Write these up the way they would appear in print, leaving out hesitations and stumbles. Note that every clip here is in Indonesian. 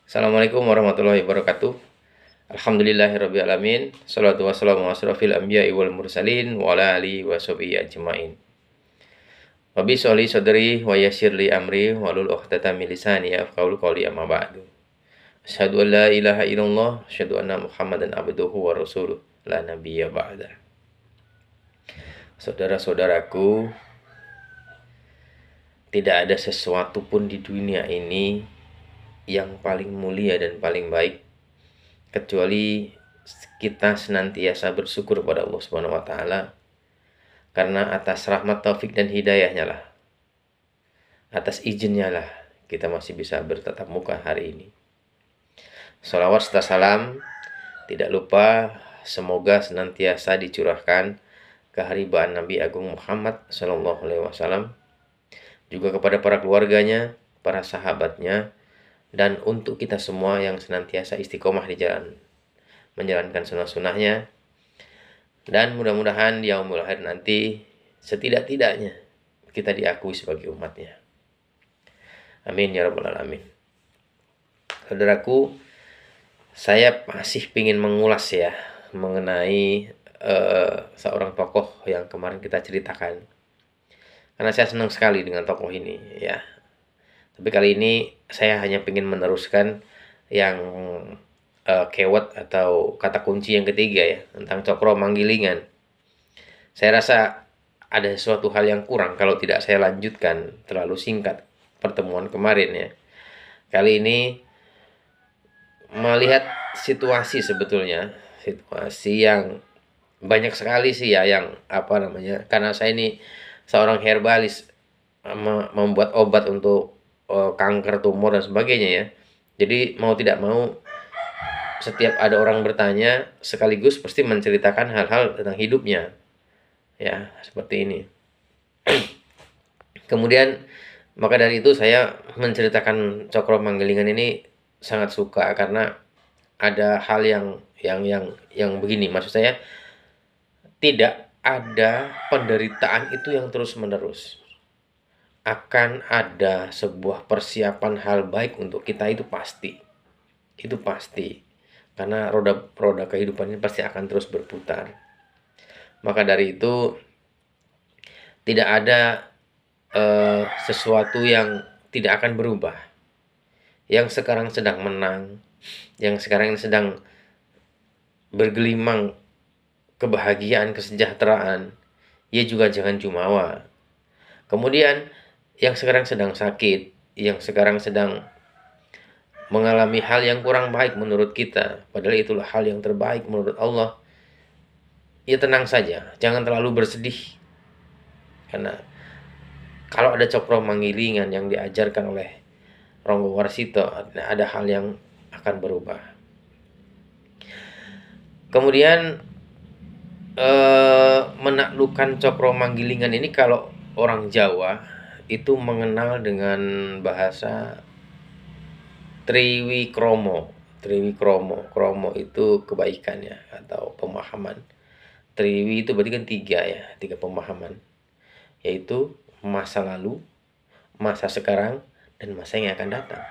Assalamualaikum warahmatullahi wabarakatuh. Alhamdulillahirabbil alamin. Shalatu wassalamu ala asrofil anbiya'i wal mursalin wa ala alihi washabihi ajmain. Rabbi sholli sadri wa yassir li amri wahlul 'uqdatam min lisani yafqahu qawli amma ba'du. Asyhadu an la ilaha illallah, asyhadu anna Muhammadan abduhu wa rasuluh, la nabiyya ba'da. Saudara-saudaraku, tidak ada sesuatu pun di dunia ini yang paling mulia dan paling baik kecuali kita senantiasa bersyukur kepada Allah Subhanahu wa taala, karena atas rahmat, taufik dan hidayahnya lah, atas izinnya lah kita masih bisa bertatap muka hari ini. Shalawat serta salam tidak lupa semoga senantiasa dicurahkan keharibaan Nabi Agung Muhammad Sallallahu Alaihi Wasallam, juga kepada para keluarganya, para sahabatnya, dan untuk kita semua yang senantiasa istiqomah di jalan menjalankan sunnah-sunnahnya. Dan mudah-mudahan di yaumul akhir nanti setidak-tidaknya kita diakui sebagai umatnya. Amin ya rabbal alamin. Saudaraku, saya masih ingin mengulas ya mengenai seorang tokoh yang kemarin kita ceritakan, karena saya senang sekali dengan tokoh ini ya. Tapi kali ini saya hanya ingin meneruskan yang keyword atau kata kunci yang ketiga ya, tentang Cokro Manggilingan. Saya rasa ada sesuatu hal yang kurang kalau tidak saya lanjutkan, terlalu singkat pertemuan kemarin ya. Kali ini melihat situasi, sebetulnya situasi yang banyak sekali sih ya, yang karena saya ini seorang herbalis, membuat obat untuk kanker, tumor dan sebagainya ya. Jadi mau tidak mau setiap ada orang bertanya sekaligus pasti menceritakan hal-hal tentang hidupnya ya, seperti ini. Kemudian maka dari itu saya menceritakan Cokro Manggilingan ini sangat suka, karena ada hal yang begini, maksud saya tidak ada penderitaan itu yang terus-menerus. Akan ada sebuah persiapan hal baik untuk kita, itu pasti. Itu pasti. Karena roda kehidupan ini pasti akan terus berputar. Maka dari itu tidak ada sesuatu yang tidak akan berubah. Yang sekarang sedang menang, yang sekarang sedang bergelimang kebahagiaan, kesejahteraan, ia juga jangan jumawa. Kemudian yang sekarang sedang sakit, yang sekarang sedang mengalami hal yang kurang baik menurut kita, padahal itulah hal yang terbaik menurut Allah, ya tenang saja, jangan terlalu bersedih. Karena kalau ada Cokro Manggilingan yang diajarkan oleh Ronggo Warsito, ada hal yang akan berubah. Kemudian menaklukkan Cokro Manggilingan ini, kalau orang Jawa itu mengenal dengan bahasa Triwikromo. Kromo itu kebaikan ya, atau pemahaman. Triwi itu berarti kan tiga pemahaman, yaitu masa lalu, masa sekarang, dan masa yang akan datang.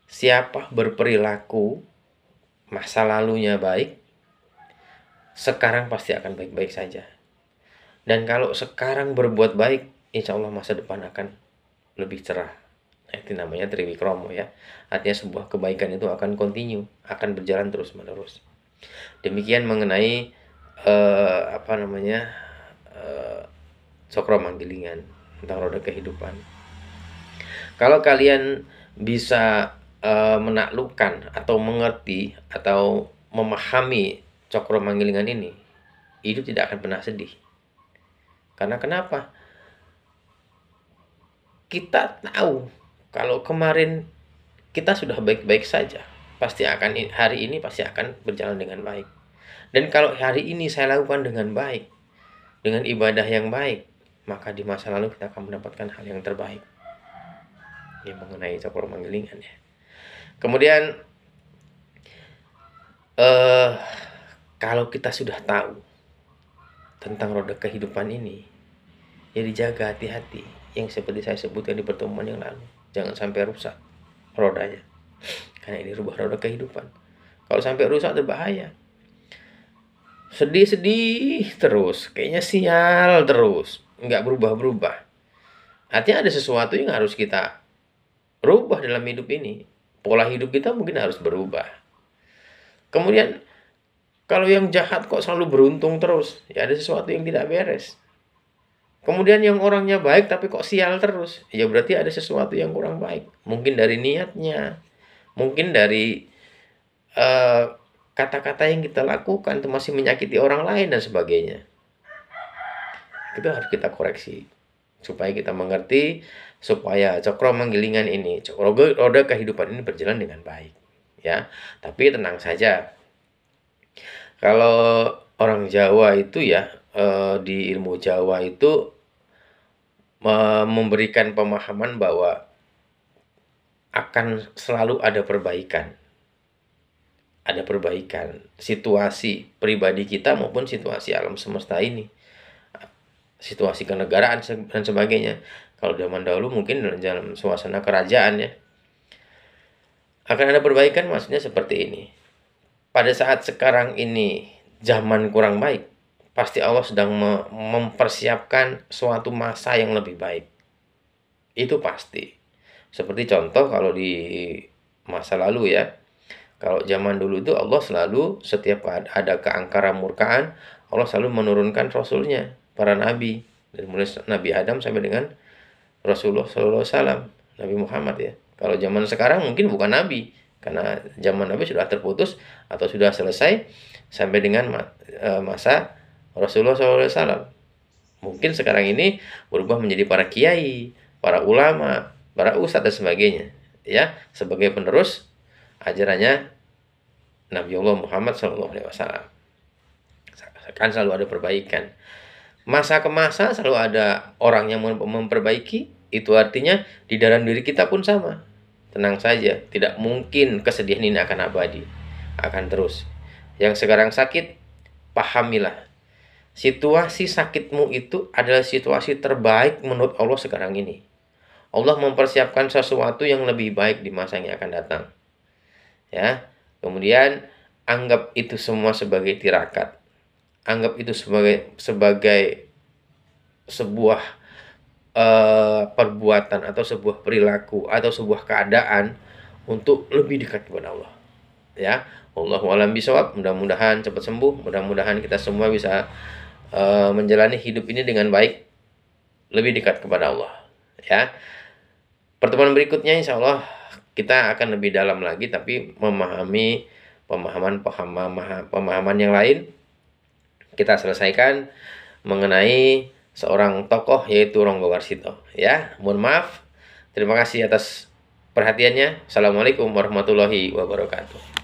Siapa berperilaku masa lalunya baik, sekarang pasti akan baik-baik saja. Dan kalau sekarang berbuat baik, insya Allah masa depan akan lebih cerah. Nah, itu namanya Triwikromo ya. Artinya sebuah kebaikan itu akan continue, akan berjalan terus-menerus. Demikian mengenai Cokro Manggilingan, tentang roda kehidupan. Kalau kalian bisa menaklukkan atau mengerti atau memahami Cokro Manggilingan ini, hidup tidak akan pernah sedih. Karena kenapa? Kita tahu kalau kemarin kita sudah baik-baik saja, pasti akan hari ini pasti akan berjalan dengan baik. Dan kalau hari ini saya lakukan dengan baik, dengan ibadah yang baik, maka di masa lalu kita akan mendapatkan hal yang terbaik. Ini mengenai Cokro Manggilingan ya. Kemudian kalau kita sudah tahu tentang roda kehidupan ini, ya dijaga, hati-hati. Yang seperti saya sebutkan di pertemuan yang lalu, jangan sampai rusak rodanya. Karena ini rubah roda kehidupan. Kalau sampai rusak berbahaya. Sedih-sedih terus, kayaknya sial terus, nggak berubah-berubah. Artinya ada sesuatu yang harus kita rubah dalam hidup ini. Pola hidup kita mungkin harus berubah. Kemudian, kalau yang jahat kok selalu beruntung terus, ya ada sesuatu yang tidak beres. Kemudian yang orangnya baik tapi kok sial terus, ya berarti ada sesuatu yang kurang baik. Mungkin dari niatnya, mungkin dari eh, kata-kata yang kita lakukan itu masih menyakiti orang lain dan sebagainya. Itu harus kita koreksi supaya kita mengerti, supaya cokro menggilingan ini, roda kehidupan ini berjalan dengan baik, ya. Tapi tenang saja, kalau orang Jawa itu ya, di ilmu Jawa itu memberikan pemahaman bahwa akan selalu ada perbaikan. Ada perbaikan situasi pribadi kita maupun situasi alam semesta ini, situasi kenegaraan dan sebagainya. Kalau zaman dahulu mungkin dalam suasana kerajaan ya, akan ada perbaikan, maksudnya seperti ini. Pada saat sekarang ini zaman kurang baik, pasti Allah sedang mempersiapkan suatu masa yang lebih baik. Itu pasti. Seperti contoh kalau di masa lalu ya, kalau zaman dulu itu Allah selalu setiap ada keangkaran murkaan, Allah selalu menurunkan rasulnya, para nabi, dari mulai Nabi Adam sampai dengan Rasulullah SAW, Nabi Muhammad ya. Kalau zaman sekarang mungkin bukan nabi, karena zaman nabi sudah terputus atau sudah selesai sampai dengan masa Rasulullah SAW. Mungkin sekarang ini berubah menjadi para kiai, para ulama, para ustadz dan sebagainya, ya, sebagai penerus ajarannya Nabi Allah Muhammad SAW. Kan selalu ada perbaikan. Masa ke masa selalu ada orang yang memperbaiki. Itu artinya di dalam diri kita pun sama. Tenang saja, tidak mungkin kesedihan ini akan abadi, akan terus. Yang sekarang sakit, pahamilah, situasi sakitmu itu adalah situasi terbaik menurut Allah sekarang ini. Allah mempersiapkan sesuatu yang lebih baik di masa yang akan datang. Ya, kemudian anggap itu semua sebagai tirakat. Anggap itu sebagai sebuah perbuatan atau sebuah perilaku atau sebuah keadaan untuk lebih dekat kepada Allah. Ya, Allahu a'lam bishawab. Mudah-mudahan cepat sembuh. Mudah-mudahan kita semua bisa menjalani hidup ini dengan baik, lebih dekat kepada Allah. Ya, pertemuan berikutnya insya Allah kita akan lebih dalam lagi, tapi memahami pemahaman yang lain. Kita selesaikan mengenai seorang tokoh yaitu Ronggo Warsito. Ya, mohon maaf. Terima kasih atas perhatiannya. Assalamualaikum warahmatullahi wabarakatuh.